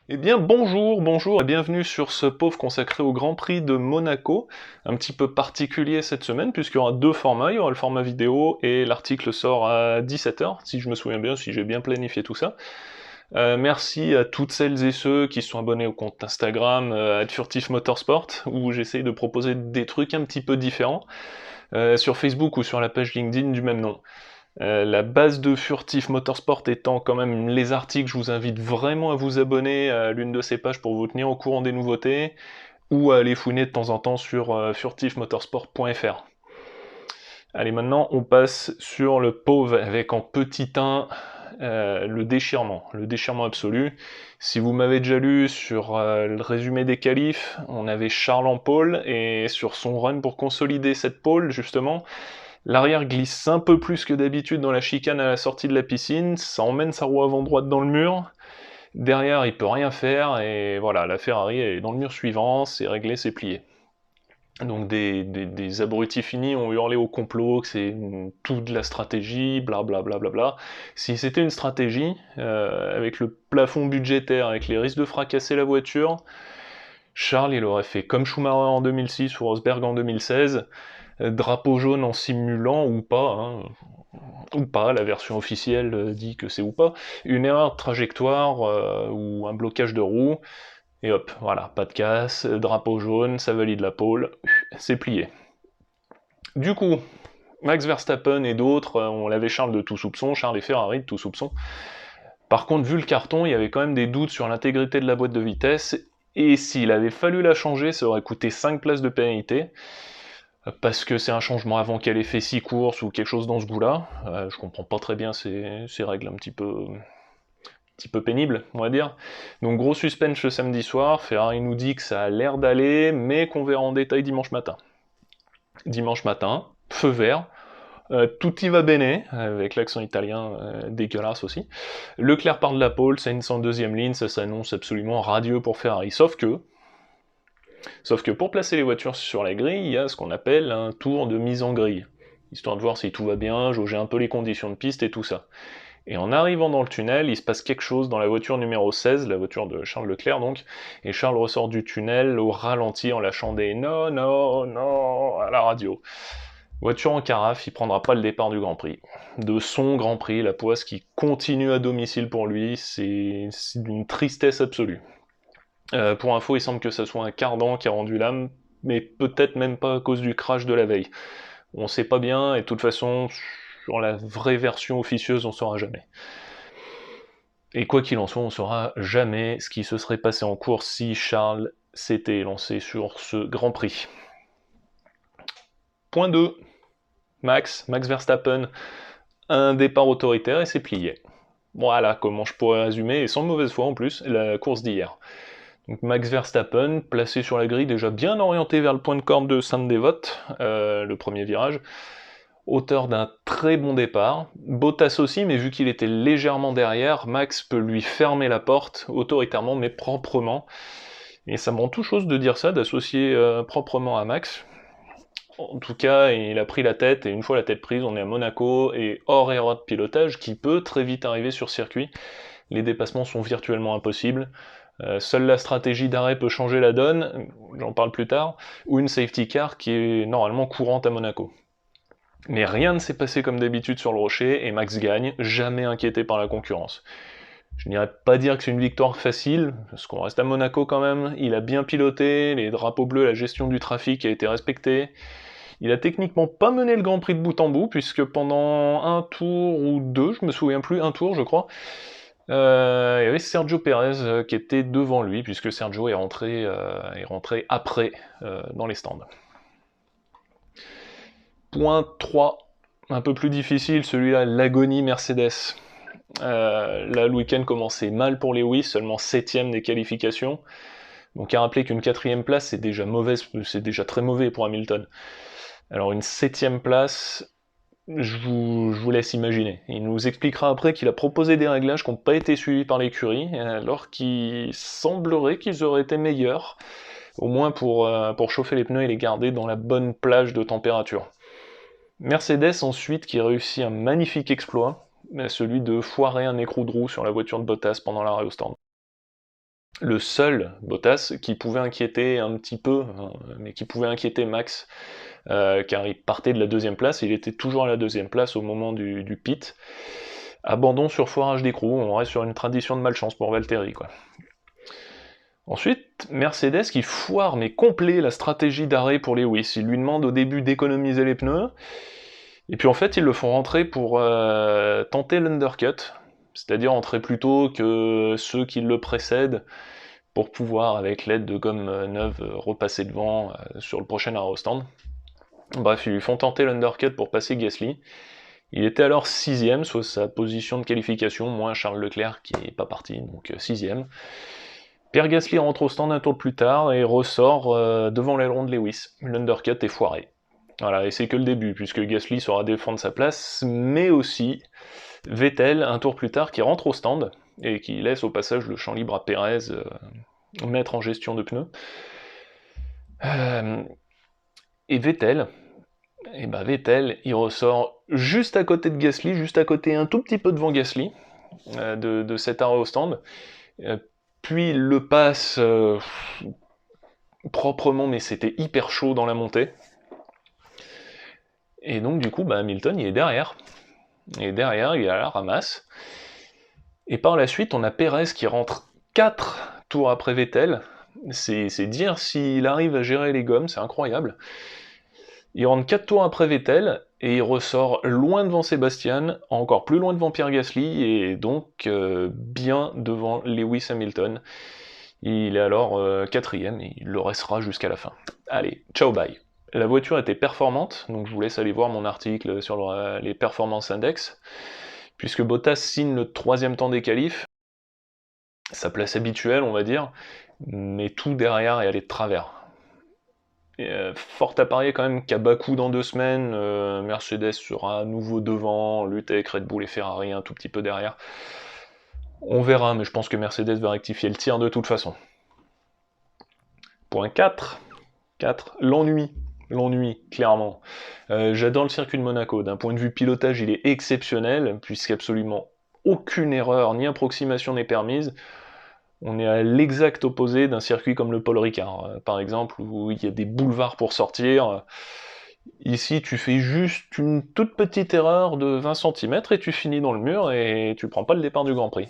Eh bien bonjour et bienvenue sur ce pauvre consacré au Grand Prix de Monaco, un petit peu particulier cette semaine puisqu'il y aura deux formats, il y aura le format vidéo et l'article sort à 17h, si je me souviens bien, si j'ai bien planifié tout ça. Merci à toutes celles et ceux qui sont abonnés au compte Instagram @furtifmotorsport, où j'essaye de proposer des trucs un petit peu différents, sur Facebook ou sur la page LinkedIn du même nom. La base de Furtif Motorsport étant quand même les articles, je vous invite vraiment à vous abonner à l'une de ces pages pour vous tenir au courant des nouveautés, ou à aller fouiner de temps en temps sur furtifmotorsport.fr. Allez, maintenant on passe sur le pauvre avec en petit 1 le déchirement absolu. Si vous m'avez déjà lu sur le résumé des qualifs, on avait Charles en pole, et sur son run pour consolider cette pole, justement, l'arrière glisse un peu plus que d'habitude dans la chicane à la sortie de la piscine, ça emmène sa roue avant droite dans le mur, derrière il peut rien faire, et voilà, la Ferrari est dans le mur suivant, c'est réglé, c'est plié. Donc des abrutis finis ont hurlé au complot, que c'est tout de la stratégie, blablabla. Bla bla bla. Si c'était une stratégie, avec le plafond budgétaire, avec les risques de fracasser la voiture, Charles il aurait fait comme Schumacher en 2006 ou Rosberg en 2016, drapeau jaune en simulant ou pas, la version officielle dit que c'est ou pas, une erreur de trajectoire ou un blocage de roue, et hop, voilà, pas de casse, drapeau jaune, ça valide la pole, c'est plié. Du coup, Max Verstappen et d'autres, on l'avait Charles de tout soupçon, Charles et Ferrari de tout soupçon. Par contre, vu le carton, il y avait quand même des doutes sur l'intégrité de la boîte de vitesse, et s'il avait fallu la changer, ça aurait coûté 5 places de pénalité, parce que c'est un changement avant qu'elle ait fait 6 courses ou quelque chose dans ce goût-là. Je comprends pas très bien ces règles un petit peu pénibles, on va dire. Donc gros suspense le samedi soir, Ferrari nous dit que ça a l'air d'aller, mais qu'on verra en détail dimanche matin. Dimanche matin, feu vert, tout y va bene, avec l'accent italien dégueulasse aussi. Leclerc part de la pole, Sainz en deuxième ligne, ça s'annonce absolument radieux pour Ferrari, Sauf que pour placer les voitures sur la grille, il y a ce qu'on appelle un tour de mise en grille, histoire de voir si tout va bien, jauger un peu les conditions de piste et tout ça. Et en arrivant dans le tunnel, il se passe quelque chose dans la voiture numéro 16, la voiture de Charles Leclerc donc, et Charles ressort du tunnel au ralenti en lâchant des non, non, non à la radio. Voiture en carafe, il prendra pas le départ du Grand Prix. De son Grand Prix, la poisse qui continue à domicile pour lui, c'est d'une tristesse absolue. Pour info, il semble que ce soit un cardan qui a rendu l'âme, mais peut-être même pas à cause du crash de la veille. On sait pas bien, et de toute façon, sur la vraie version officieuse, on saura jamais. Et quoi qu'il en soit, on saura jamais ce qui se serait passé en course si Charles s'était lancé sur ce Grand Prix. Point 2. Max Verstappen, un départ autoritaire et c'est plié. Voilà comment je pourrais résumer, et sans mauvaise foi en plus, la course d'hier. Donc Max Verstappen, placé sur la grille, déjà bien orienté vers le point de corde de Sainte-Dévote, le premier virage, auteur d'un très bon départ. Bottas aussi, mais vu qu'il était légèrement derrière, Max peut lui fermer la porte, autoritairement mais proprement. Et ça me rend tout chose de dire ça, d'associer proprement à Max. En tout cas, il a pris la tête, et une fois la tête prise, on est à Monaco, et hors erreur de pilotage, qui peut très vite arriver sur circuit. Les dépassements sont virtuellement impossibles. Seule la stratégie d'arrêt peut changer la donne, j'en parle plus tard, ou une safety car qui est normalement courante à Monaco. Mais rien ne s'est passé comme d'habitude sur le rocher, et Max gagne, jamais inquiété par la concurrence. Je n'irais pas dire que c'est une victoire facile, parce qu'on reste à Monaco quand même, il a bien piloté, les drapeaux bleus, la gestion du trafic a été respectée. Il a techniquement pas mené le Grand Prix de bout en bout, puisque pendant un tour ou deux, je me souviens plus, un tour je crois, il y avait Sergio Pérez qui était devant lui, puisque Sergio est rentré après dans les stands. Point 3, un peu plus difficile, celui-là, l'agonie Mercedes. Là, le week-end commençait mal pour Lewis, seulement 7ème des qualifications. Donc à rappeler qu'une 4ème place, c'est déjà très mauvais pour Hamilton. Alors une 7ème place, je vous laisse imaginer. Il nous expliquera après qu'il a proposé des réglages qui n'ont pas été suivis par l'écurie, alors qu'il semblerait qu'ils auraient été meilleurs, au moins pour chauffer les pneus et les garder dans la bonne plage de température. Mercedes ensuite qui réussit un magnifique exploit, celui de foirer un écrou de roue sur la voiture de Bottas pendant l'arrêt au stand. le seul Bottas qui pouvait inquiéter un petit peu, hein, mais qui pouvait inquiéter Max, car il partait de la deuxième place, il était toujours à la deuxième place au moment du pit. Abandon sur foirage d'écrou, on reste sur une tradition de malchance pour Valtteri, quoi. Ensuite, Mercedes qui foire mais complet la stratégie d'arrêt pour Lewis. Il lui demande au début d'économiser les pneus, et puis en fait ils le font rentrer pour tenter l'undercut, c'est-à-dire entrer plus tôt que ceux qui le précèdent, pour pouvoir, avec l'aide de gomme neuve, repasser devant sur le prochain arrêt au stand. Bref, ils lui font tenter l'undercut pour passer Gasly. Il était alors 6ème, soit sa position de qualification, moins Charles Leclerc qui n'est pas parti, donc 6ème. Pierre Gasly rentre au stand un tour plus tard et ressort devant l'aileron de Lewis. L'undercut est foiré. Voilà, et c'est que le début, puisque Gasly saura défendre sa place, mais aussi Vettel, un tour plus tard, qui rentre au stand, et qui laisse au passage le champ libre à Pérez, maître en gestion de pneus. Et Vettel, il ressort juste à côté de Gasly, juste à côté, un tout petit peu devant Gasly, de cet arrêt au stand, puis il le passe proprement, mais c'était hyper chaud dans la montée. Et donc du coup, Hamilton, il est derrière. Et derrière, il est à la ramasse. Et par la suite, on a Pérez qui rentre 4 tours après Vettel. C'est dire s'il arrive à gérer les gommes, c'est incroyable. Il rentre 4 tours après Vettel, et il ressort loin devant Sébastien, encore plus loin devant Pierre Gasly, et donc bien devant Lewis Hamilton. Il est alors 4ème, et il le restera jusqu'à la fin. Allez, ciao bye. La voiture était performante, donc je vous laisse aller voir mon article sur les performances index, puisque Bottas signe le 3ème temps des qualifs, sa place habituelle on va dire, mais tout derrière est allé de travers. Et, fort à parier quand même qu'à Bakou dans 2 semaines, Mercedes sera à nouveau devant, lutte avec Red Bull et Ferrari un tout petit peu derrière. On verra, mais je pense que Mercedes va rectifier le tir de toute façon. Point 4, l'ennui. L'ennui, clairement. J'adore le circuit de Monaco. D'un point de vue pilotage, il est exceptionnel, puisqu'absolument aucune erreur ni approximation n'est permise. On est à l'exact opposé d'un circuit comme le Paul Ricard, par exemple, où il y a des boulevards pour sortir. Ici, tu fais juste une toute petite erreur de 20 cm et tu finis dans le mur et tu prends pas le départ du Grand Prix.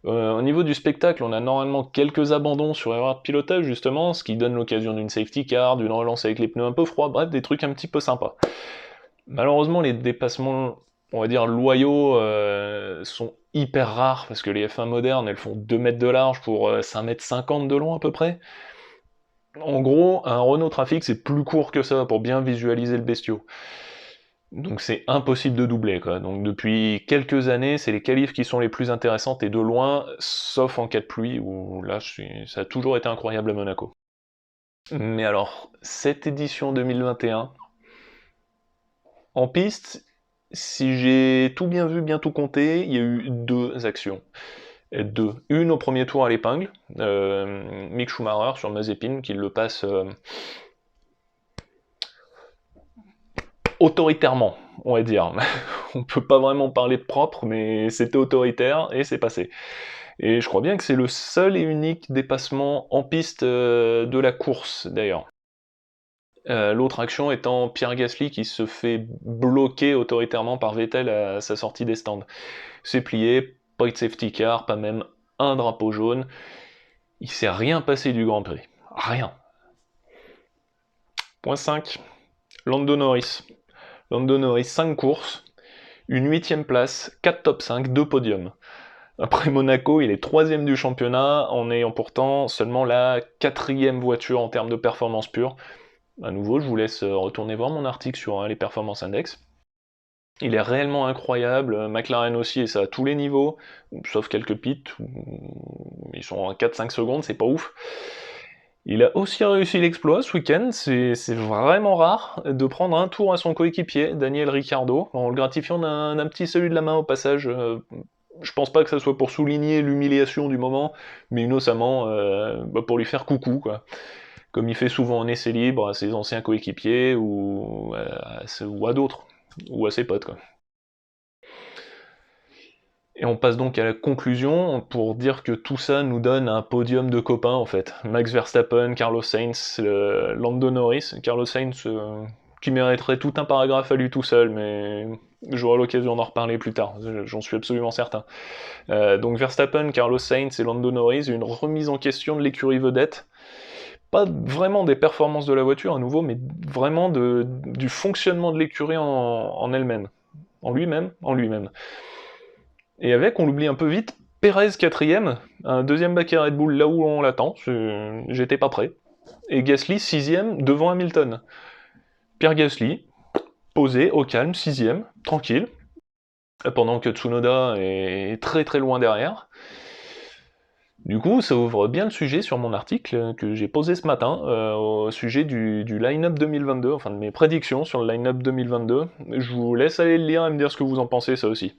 Au niveau du spectacle, on a normalement quelques abandons sur erreur de pilotage, justement, ce qui donne l'occasion d'une safety car, d'une relance avec les pneus un peu froids, bref, des trucs un petit peu sympas. Malheureusement, les dépassements, on va dire, loyaux, sont hyper rares, parce que les F1 modernes, elles font 2 mètres de large pour 5,50 m de long à peu près. En gros, un Renault Trafic, c'est plus court que ça pour bien visualiser le bestiau. Donc c'est impossible de doubler, quoi. Donc depuis quelques années, c'est les qualifs qui sont les plus intéressantes, et de loin, sauf en cas de pluie, où là, ça a toujours été incroyable à Monaco. Mais alors, cette édition 2021, en piste, si j'ai tout bien vu, bien tout compté, il y a eu 2 actions. Une au premier tour à l'épingle, Mick Schumacher sur Mazepin, qui le passe autoritairement, on va dire. On peut pas vraiment parler de propre, mais c'était autoritaire, et c'est passé. Et je crois bien que c'est le seul et unique dépassement en piste de la course, d'ailleurs. L'autre action étant Pierre Gasly qui se fait bloquer autoritairement par Vettel à sa sortie des stands. C'est plié, pas de safety car, pas même un drapeau jaune. Il s'est rien passé du Grand Prix. Rien. Point 5. Lando Norris. Lando Norris, 5 courses, une 8ème place, 4 top 5, 2 podiums. Après Monaco, il est 3ème du championnat, en ayant pourtant seulement la 4ème voiture en termes de performance pure. À nouveau, je vous laisse retourner voir mon article sur les performances index. Il est réellement incroyable, McLaren aussi, et ça à tous les niveaux, sauf quelques pits, ils sont à 4-5 secondes, c'est pas ouf. Il a aussi réussi l'exploit ce week-end, c'est vraiment rare, de prendre un tour à son coéquipier, Daniel Ricciardo, en le gratifiant d'un petit salut de la main au passage. Je pense pas que ça soit pour souligner l'humiliation du moment, mais innocemment pour lui faire coucou, quoi. Comme il fait souvent en essai libre à ses anciens coéquipiers ou à d'autres, ou à ses potes, quoi. Et on passe donc à la conclusion pour dire que tout ça nous donne un podium de copains en fait. Max Verstappen, Carlos Sainz, Lando Norris, Carlos Sainz qui mériterait tout un paragraphe à lui tout seul, mais j'aurai l'occasion d'en reparler plus tard, j'en suis absolument certain. Donc Verstappen, Carlos Sainz et Lando Norris, une remise en question de l'écurie vedette. Pas vraiment des performances de la voiture à nouveau, mais vraiment du fonctionnement de l'écurie en elle-même. En lui-même. Et avec, on l'oublie un peu vite, Perez 4ème, un deuxième baquet Red Bull là où on l'attend, j'étais pas prêt. Et Gasly 6ème devant Hamilton. Pierre Gasly, posé, au calme, 6ème, tranquille, pendant que Tsunoda est très très loin derrière. Du coup, ça ouvre bien le sujet sur mon article que j'ai posé ce matin au sujet du line-up 2022, enfin de mes prédictions sur le line-up 2022. Je vous laisse aller le lire et me dire ce que vous en pensez, ça aussi.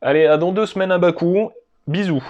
Allez, à dans 2 semaines à Bakou, bisous.